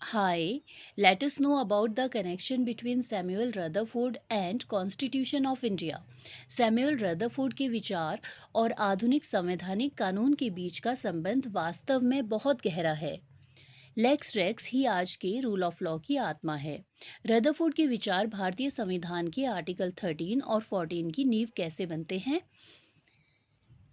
Hi, let us know about the connection between Samuel Rutherford and Constitution of India. Samuel Rutherford के विचार और आधुनिक संवैधानिक कानून के बीच का संबंध वास्तव में बहुत गहरा है। लेक्स रेक्स ही आज के रूल ऑफ लॉ की आत्मा है। रदरफोर्ड के विचार भारतीय संविधान के आर्टिकल 13 और 14 की नींव कैसे बनते हैं।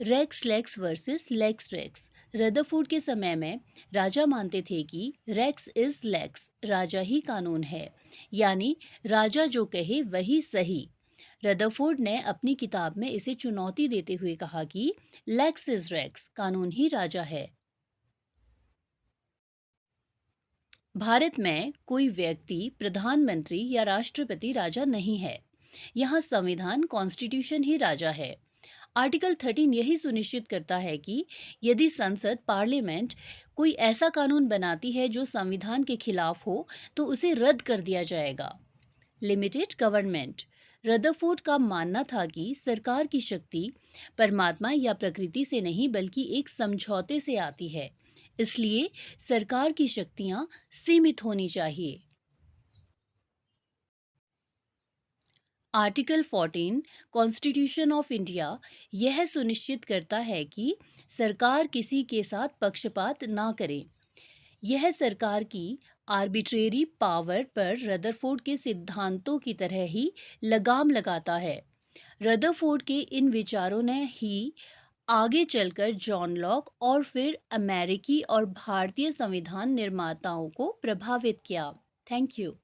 Rex lex versus lex rex. Rutherford के समय में राजा मानते थे कि रेक्स इज लेक्स, राजा ही कानून है, यानी राजा जो कहे वही सही। रदरफोर्ड ने अपनी किताब में इसे चुनौती देते हुए कहा कि लेक्स इज रेक्स, कानून ही राजा है। भारत में कोई व्यक्ति, प्रधानमंत्री या राष्ट्रपति राजा नहीं है। यहाँ संविधान, कॉन्स्टिट्यूशन ही राजा है। आर्टिकल 13 यही सुनिश्चित करता है कि यदि संसद, पार्लियामेंट कोई ऐसा कानून बनाती है जो संविधान के खिलाफ हो, तो उसे रद्द कर दिया जाएगा। Limited government. रदरफोर्ड का मानना था कि सरकार की शक्ति परमात्मा या प्रकृति से नहीं बल्कि एक समझौते से आती है, इसलिए सरकार की शक्तियां सीमित होनी चाहिए। आर्टिकल 14 कॉन्स्टिट्यूशन ऑफ इंडिया यह सुनिश्चित करता है कि सरकार किसी के साथ पक्षपात ना करे। यह सरकार की आर्बिट्रेरी पावर पर रदरफोर्ड के सिद्धांतों की तरह ही लगाम लगाता है। रदरफोर्ड के इन विचारों ने ही आगे चलकर जॉन लॉक और फिर अमेरिकी और भारतीय संविधान निर्माताओं को प्रभावित किया। Thank you.